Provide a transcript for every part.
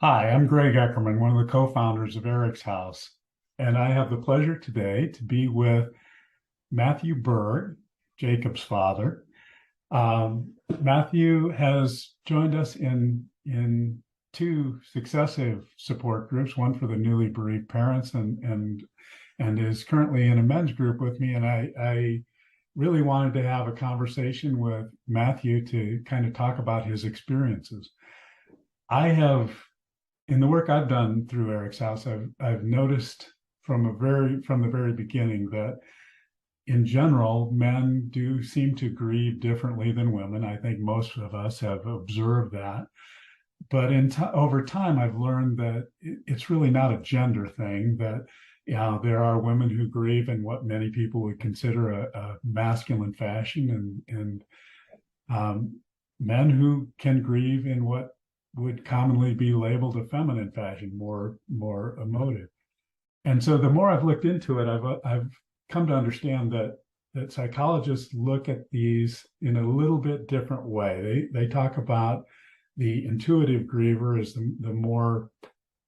Hi, I'm Greg Eckerman, one of the co-founders of Eric's House, and I have the pleasure today to be with Matthew Burg, Jacob's father. Matthew has joined us in two successive support groups, one for the newly bereaved parents and is currently in a men's group with me. And I really wanted to have a conversation with Matthew to kind of talk about his experiences. I have in the work I've done through Eric's House, I've noticed from the very beginning that in general, men do seem to grieve differently than women. I think most of us have observed that. But over time, I've learned that it's really not a gender thing, that there are women who grieve in what many people would consider a masculine fashion, and men who can grieve in what would commonly be labeled a feminine fashion, more emotive. And so the more I've looked into it, I've come to understand that psychologists look at these in a little bit different way. They talk about the intuitive griever as the more,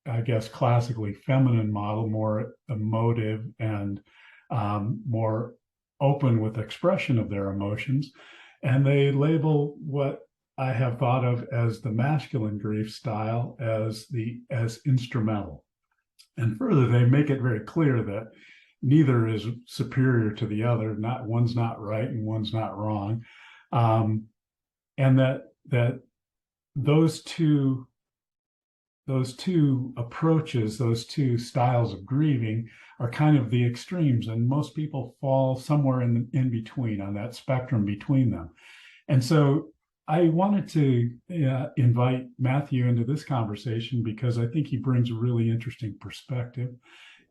I guess, classically feminine model, more emotive and more open with expression of their emotions. And they label what I have thought of as the masculine grief style as instrumental. And further, they make it very clear that neither is superior to the other. Not one's not right and one's not wrong, and that those two approaches, those two styles of grieving, are kind of the extremes, and most people fall somewhere in between on that spectrum between them. And so I wanted to invite Matthew into this conversation because I think he brings a really interesting perspective,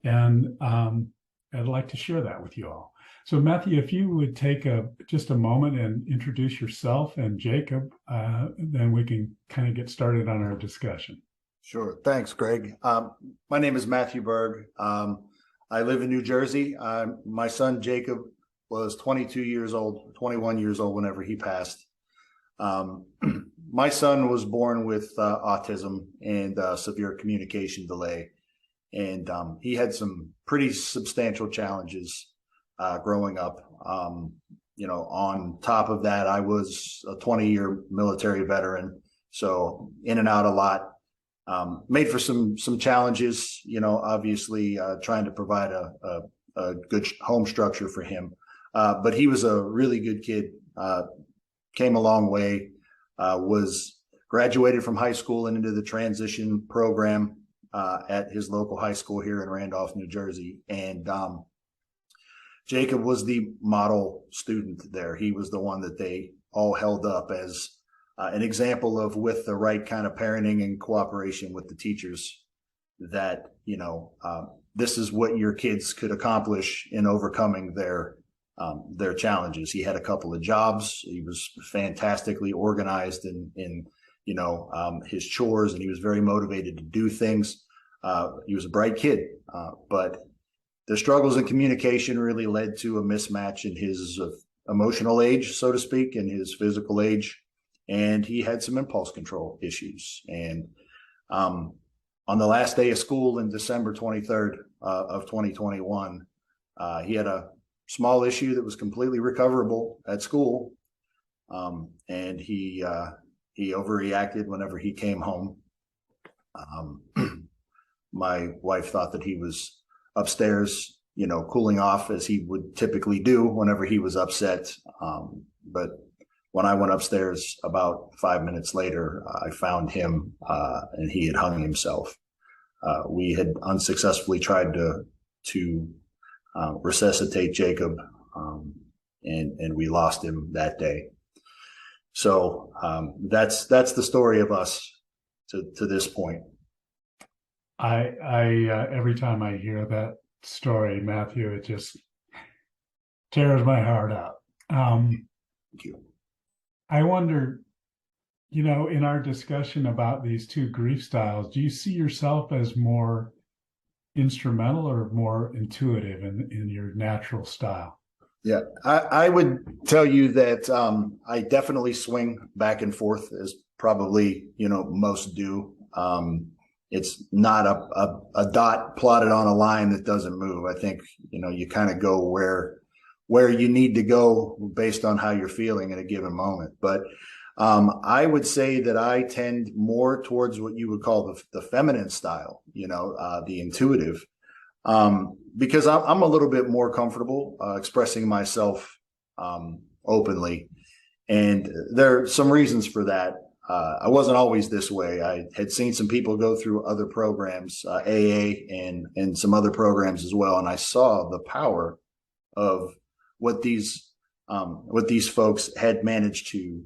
and I'd like to share that with you all. So, Matthew, if you would take just a moment and introduce yourself and Jacob, then we can kind of get started on our discussion. Sure. Thanks, Greg. My name is Matthew Burg. I live in New Jersey. My son, Jacob, was 22 years old, 21 years old whenever he passed. My son was born with autism and severe communication delay. And he had some pretty substantial challenges growing up. On top of that, I was a 20-year military veteran, so in and out a lot. Made for some challenges, obviously trying to provide a good home structure for him. But he was a really good kid, came a long way, was graduated from high school and into the transition program at his local high school here in Randolph, New Jersey. And Jacob was the model student there. He was the one that they all held up as an example of, with the right kind of parenting and cooperation with the teachers, that, this is what your kids could accomplish in overcoming their challenges. He had a couple of jobs. He was fantastically organized in his chores, and he was very motivated to do things. He was a bright kid, but the struggles in communication really led to a mismatch in his emotional age, so to speak, and his physical age. And he had some impulse control issues. And on the last day of school in December 23rd of 2021, he had a small issue that was completely recoverable at school. And he overreacted whenever he came home. My wife thought that he was upstairs, cooling off as he would typically do whenever he was upset. But when I went upstairs about 5 minutes later, I found him and he had hung himself. We had unsuccessfully tried to resuscitate Jacob, and we lost him that day. So that's the story of us to this point. I every time I hear that story, Matthew, it just tears my heart out. Thank you. I wonder, in our discussion about these two grief styles, do you see yourself as more instrumental or more intuitive in your natural style? Yeah, I would tell you that I definitely swing back and forth, as probably most do. it's not a dot plotted on a line that doesn't move. I think, you kind of go where you need to go based on how you're feeling at a given moment. But I would say that I tend more towards what you would call the feminine style, the intuitive, because I'm a little bit more comfortable expressing myself openly. And there are some reasons for that. I wasn't always this way. I had seen some people go through other programs, AA and some other programs as well. And I saw the power of what these folks had managed to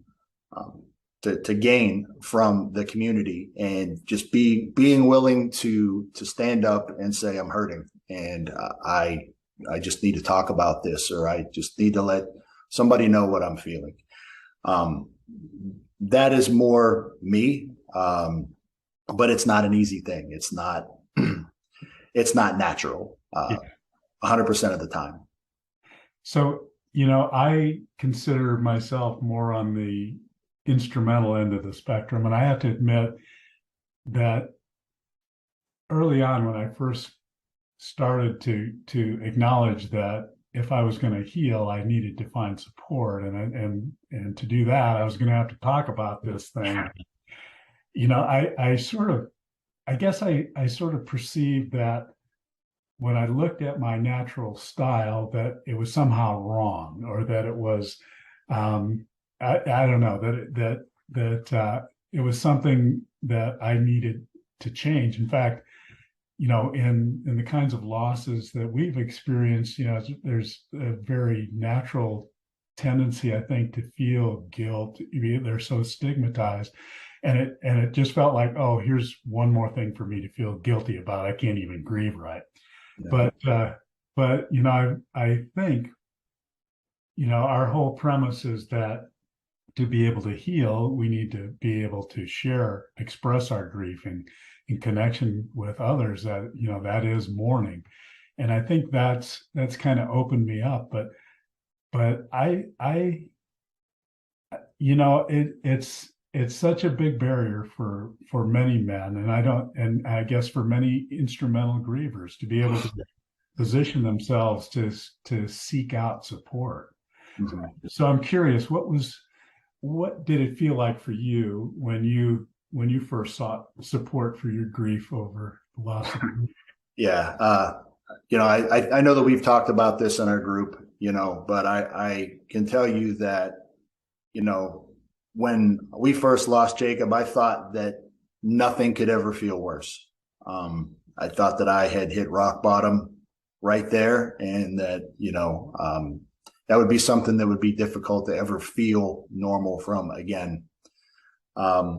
gain from the community, and just being willing to stand up and say, I'm hurting, and I just need to talk about this, or I just need to let somebody know what I'm feeling. That is more me, but it's not an easy thing. It's not natural 100% of the time. So, I consider myself more on the instrumental end of the spectrum. And I have to admit that early on, when I first started to acknowledge that if I was going to heal, I needed to find support. And to do that, I was going to have to talk about this thing. I sort of perceived that when I looked at my natural style, that it was somehow wrong, or that it was, I don't know, that it was something that I needed to change. In fact, in the kinds of losses that we've experienced, there's a very natural tendency, I think, to feel guilt. They're so stigmatized. And it just felt like, oh, here's one more thing for me to feel guilty about. I can't even grieve right. Yeah. But I think, our whole premise is that to be able to heal, we need to be able to express our grief in connection with others. That that is mourning, and I think that's kind of opened me up. But it's such a big barrier for many men, and I guess for many instrumental grievers, to be able to position themselves to seek out support. Mm-hmm. So I'm curious, what did it feel like for you when you first sought support for your grief over the loss of grief? Yeah, I know that we've talked about this in our group, but I can tell you that, when we first lost Jacob, I thought that nothing could ever feel worse. I thought that I had hit rock bottom right there, and that, that would be something that would be difficult to ever feel normal from again. I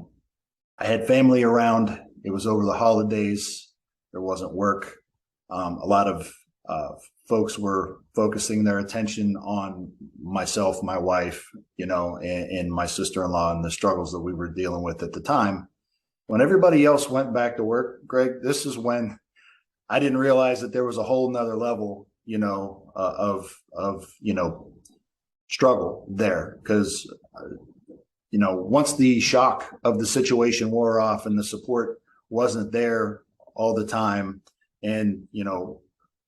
had family around. It was over the holidays. There wasn't work. A lot of folks were focusing their attention on myself, my wife, and my sister-in-law, and the struggles that we were dealing with at the time. When everybody else went back to work, Greg, this is when I didn't realize that there was a whole nother level, of struggle there. Because, once the shock of the situation wore off and the support wasn't there all the time, and,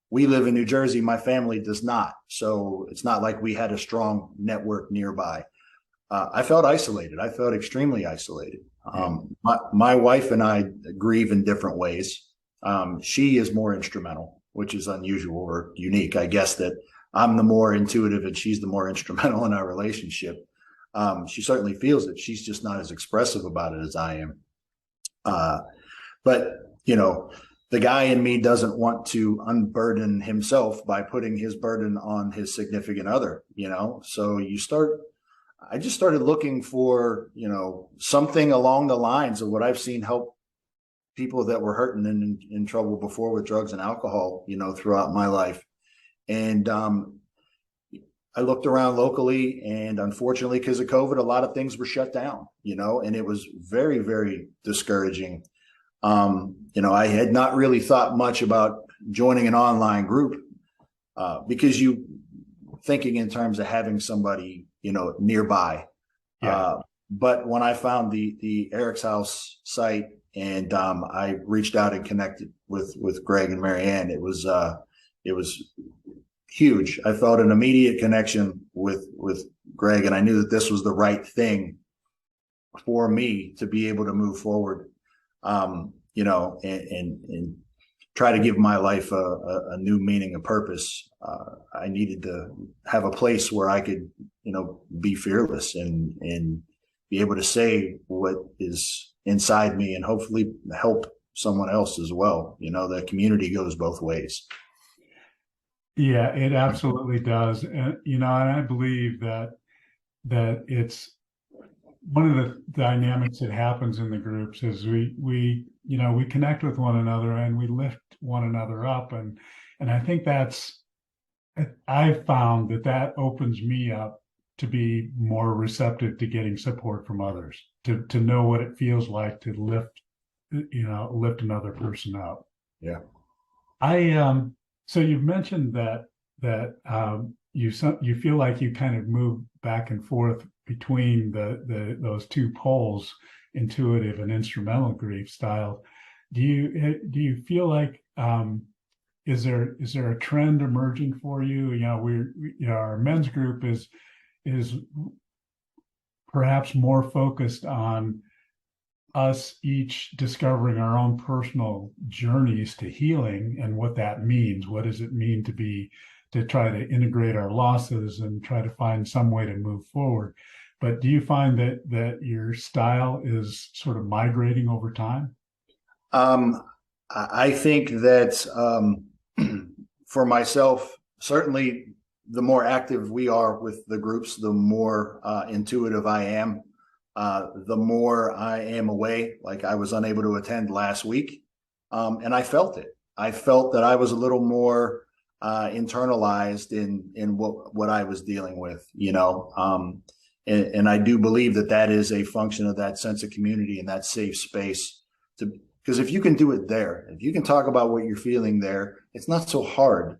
we live in New Jersey, my family does not. So it's not like we had a strong network nearby. I felt isolated. I felt extremely isolated. My wife and I grieve in different ways. She is more instrumental, which is unusual or unique. I guess that I'm the more intuitive and she's the more instrumental in our relationship. She certainly feels it. She's just not as expressive about it as I am. But, the guy in me doesn't want to unburden himself by putting his burden on his significant other, So I just started looking for, something along the lines of what I've seen help people that were hurting and in trouble before with drugs and alcohol, throughout my life. And I looked around locally, and unfortunately, because of COVID, a lot of things were shut down, and it was very, very discouraging. I had not really thought much about joining an online group because you thinking in terms of having somebody, nearby. Yeah. But when I found the Eric's House site and I reached out and connected with Greg and Marianne. It was huge. I felt an immediate connection with Greg, and I knew that this was the right thing for me to be able to move forward, and try to give my life a new meaning and purpose. I needed to have a place where I could, be fearless and be able to say what is inside me and hopefully help someone else as well. The community goes both ways. Yeah, it absolutely does. And I believe that it's one of the dynamics that happens in the groups is we connect with one another and we lift one another up. And I think I've found that opens me up to be more receptive to getting support from others, to know what it feels like to lift another person up. Yeah. So you've mentioned that you feel like you kind of move back and forth between those two poles, intuitive and instrumental grief style. Do you feel like is there a trend emerging for you? Our men's group is perhaps more focused on us each discovering our own personal journeys to healing and what that means. What does it mean to try to integrate our losses and try to find some way to move forward? But do you find that your style is sort of migrating over time? I think that for myself, certainly the more active we are with the groups, the more intuitive I am. The more I am away, like I was unable to attend last week, and I felt it. I felt that I was a little more internalized in what I was dealing with, and I do believe that is a function of that sense of community and that safe space because if you can do it there, if you can talk about what you're feeling there, it's not so hard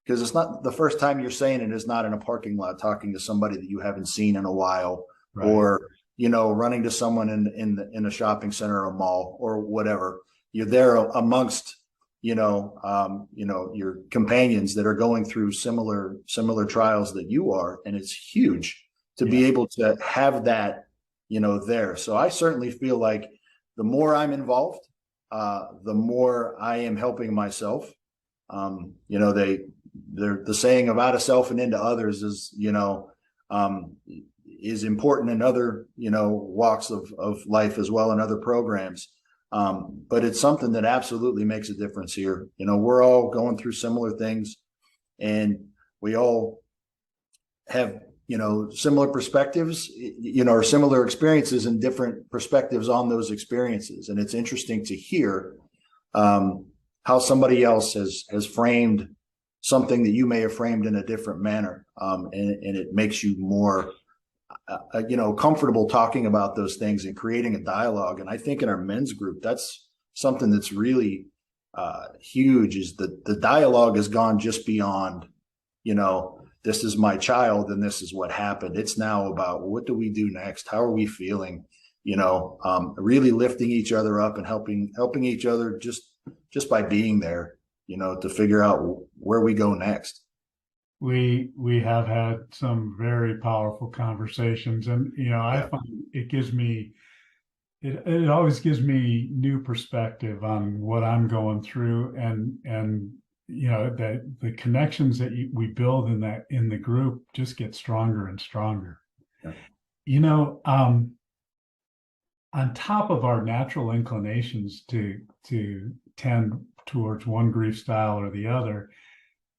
because it's not the first time you're saying it is not in a parking lot talking to somebody that you haven't seen in a while, right. Or running to someone in a shopping center or a mall or whatever. You're there amongst your companions that are going through similar trials that you are, and it's huge to be able to have that there. So I certainly feel like the more I'm involved, the more I am helping myself. The saying of out of self and into others is important in other walks of life as well, and other programs. But it's something that absolutely makes a difference here. We're all going through similar things, and we all have similar perspectives, or similar experiences and different perspectives on those experiences. And it's interesting to hear how somebody else has framed something that you may have framed in a different manner, and it makes you more comfortable talking about those things and creating a dialogue. And I think in our men's group, that's something that's really huge, is that the dialogue has gone just beyond, this is my child and this is what happened. It's now about what do we do next? How are we feeling? Really lifting each other up and helping each other just by being there, to figure out where we go next. We have had some very powerful conversations, and I find it always gives me new perspective on what I'm going through, and the connections that we build in the group just get stronger and stronger. Yeah. On top of our natural inclinations to tend towards one grief style or the other,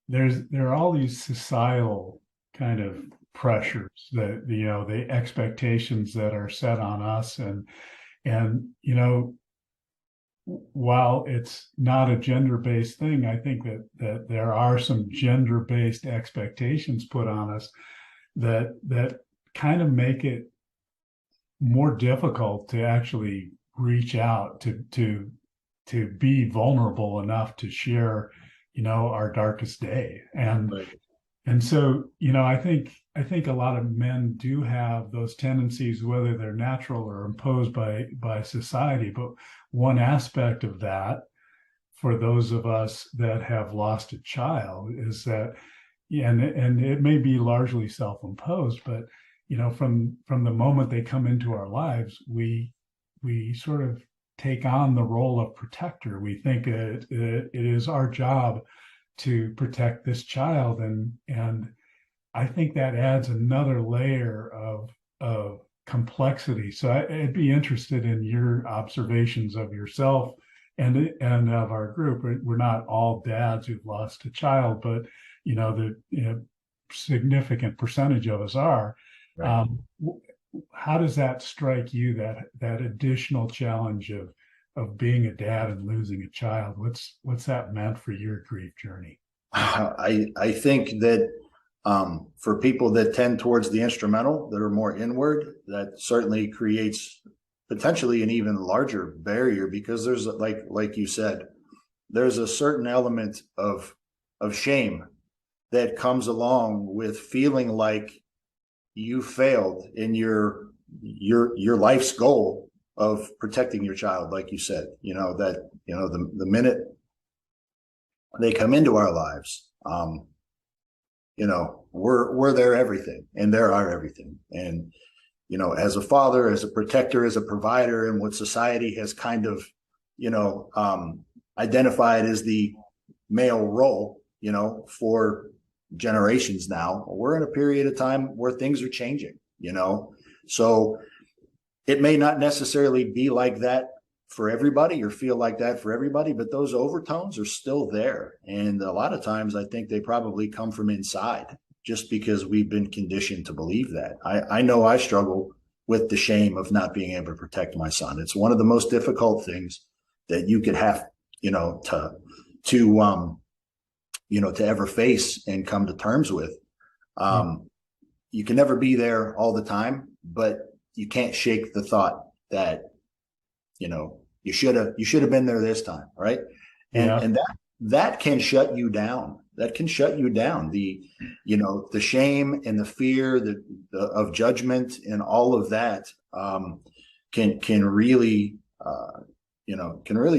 there are all these societal kind of pressures that the expectations that are set on us, and while it's not a gender-based thing, I think that there are some gender-based expectations put on us that kind of make it more difficult to actually reach out to be vulnerable enough to share our darkest day. And right. And so I think I think a lot of men do have those tendencies, whether they're natural or imposed by society. But one aspect of that, for those of us that have lost a child, is that, yeah, and it may be largely self-imposed, but from the moment they come into our lives, we sort of take on the role of protector. We think it is our job to protect this child, and I think that adds another layer of complexity. So I'd be interested in your observations of yourself and of our group. We're not all dads who've lost a child, but the significant percentage of us are. Right. How does that strike you? That additional challenge of being a dad and losing a child. What's that meant for your grief journey? I think that for people that tend towards the instrumental, that are more inward, that certainly creates potentially an even larger barrier, because there's, like you said, there's a certain element of shame that comes along with feeling like you failed in your life's goal of protecting your child. Like you said, the minute they come into our lives, we're their everything, and they're our everything. And as a father, as a protector, as a provider, and what society has kind of identified as the male role, for generations now, we're in a period of time where things are changing. So it may not necessarily be like that for everybody or feel like that for everybody, but those overtones are still there. And a lot of times I think they probably come from inside, just because we've been conditioned to believe that. I know I struggle with the shame of not being able to protect my son. It's one of the most difficult things that you could have, to ever face and come to terms with. You can never be there all the time, but you can't shake the thought that, you should have been there this time. Right. And that can shut you down. That can shut you down. The shame and the fear of judgment and all of that can really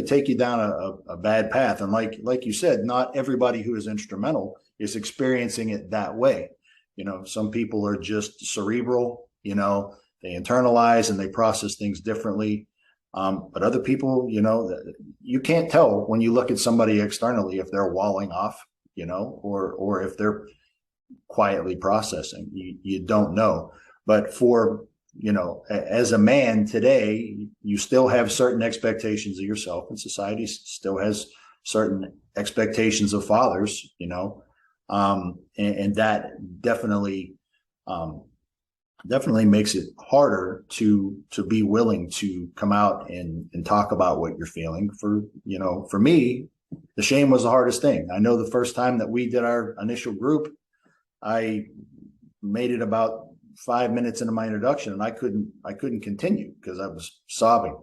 take you down a bad path. And like you said, not everybody who is instrumental is experiencing it that way. Some people are just cerebral, they internalize and they process things differently. But other people, you can't tell when you look at somebody externally if they're walling off, or if they're quietly processing. You don't know. But for, as a man today, you still have certain expectations of yourself, and society still has certain expectations of fathers, and that definitely makes it harder to be willing to come out and talk about what you're feeling. For me, the shame was the hardest thing. I know the first time that we did our initial group, I made it about 5 minutes into my introduction, and I couldn't continue because I was sobbing,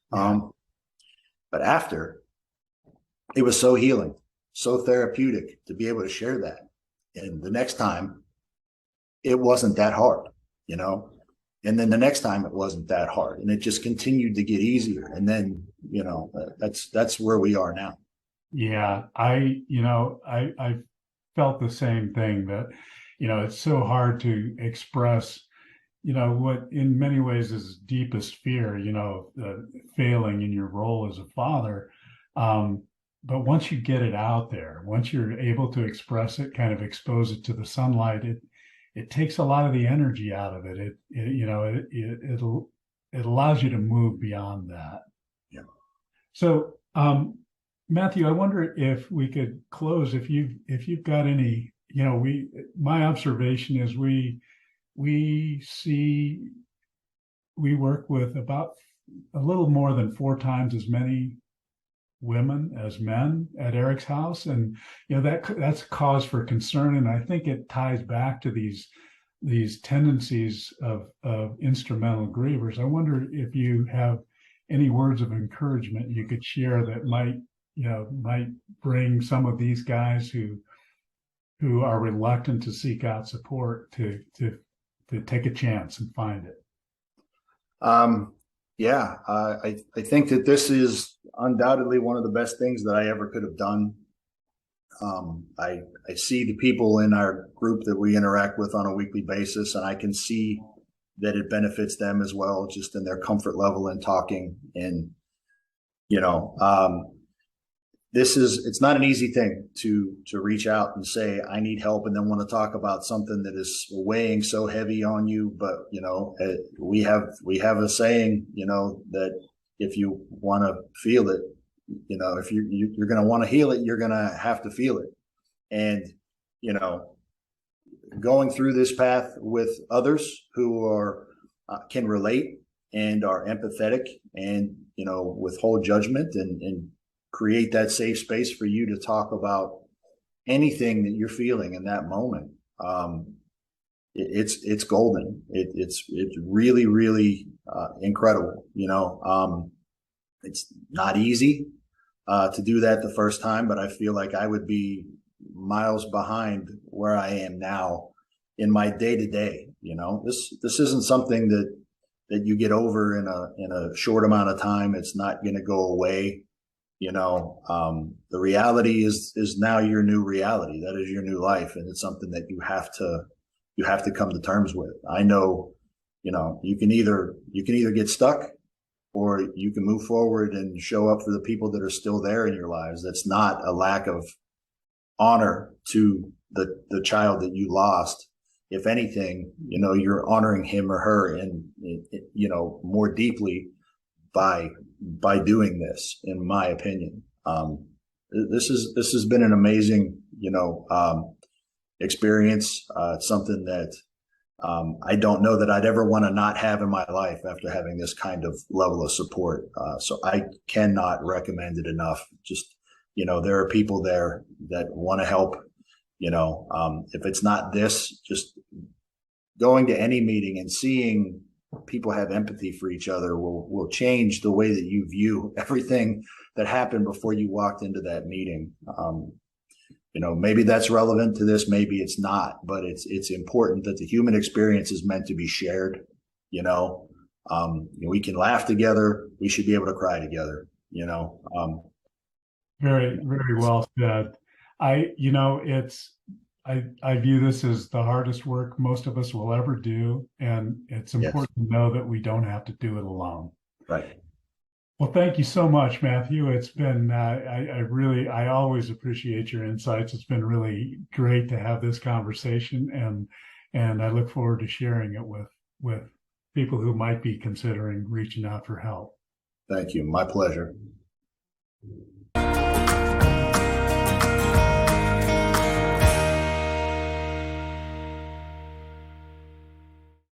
but after, it was so healing, so therapeutic to be able to share that. And the next time, it wasn't that hard, and then the next time it wasn't that hard, and it just continued to get easier. And then, that's where we are now. Yeah, I felt the same thing, that, it's so hard to express, what in many ways is deepest fear, failing in your role as a father. But once you get it out there, once you're able to express it, kind of expose it to the sunlight, it takes a lot of the energy out of it. It allows you to move beyond that. Yeah. So, Matthew, I wonder if we could close, if you've got any, my observation is we work with about a little more than 4 times as many women as men at Eric's house, and that's cause for concern. And I think it ties back to these tendencies of instrumental grievers. I wonder if you have any words of encouragement you could share that might bring some of these guys who who are reluctant to seek out support to take a chance and find it? Yeah, I think that this is undoubtedly one of the best things that I ever could have done. I see the people in our group that we interact with on a weekly basis, and I can see that it benefits them as well, just in their comfort level in talking. And, you know, it's not an easy thing to reach out and say, I need help, and then want to talk about something that is weighing so heavy on you. But, you know, we have a saying, you know, that if you want to feel it, you know, if you're going to want to heal it, you're going to have to feel it. And, you know, going through this path with others who are can relate and are empathetic and, you know, withhold judgment and create that safe space for you to talk about anything that you're feeling in that moment. It's golden. It's really, really incredible. You know, it's not easy to do that the first time, but I feel like I would be miles behind where I am now in my day to day. You know, this isn't something that you get over in a short amount of time. It's not going to go away. You know, the reality is now your new reality. That is your new life, and it's something that you have to come to terms with. I know, you know, you can either get stuck, or you can move forward and show up for the people that are still there in your lives. That's not a lack of honor to the child that you lost. If anything, you know, you're honoring him or her, and you know, more deeply by doing this, in my opinion. This has been an amazing, you know, experience. It's something that I don't know that I'd ever want to not have in my life after having this kind of level of support. So I cannot recommend it enough. Just, you know, there are people there that want to help. You know, if it's not this, just going to any meeting and seeing people have empathy for each other will change the way that you view everything that happened before you walked into that meeting. You know, maybe that's relevant to this, maybe it's not, but it's important that the human experience is meant to be shared. You know, we can laugh together. We should be able to cry together. You know, Very, very well said. You know, I view this as the hardest work most of us will ever do, and it's important to know that we don't have to do it alone. Right. Well, thank you so much, Matthew. It's been I always appreciate your insights. It's been really great to have this conversation, and I look forward to sharing it with people who might be considering reaching out for help. Thank you. My pleasure.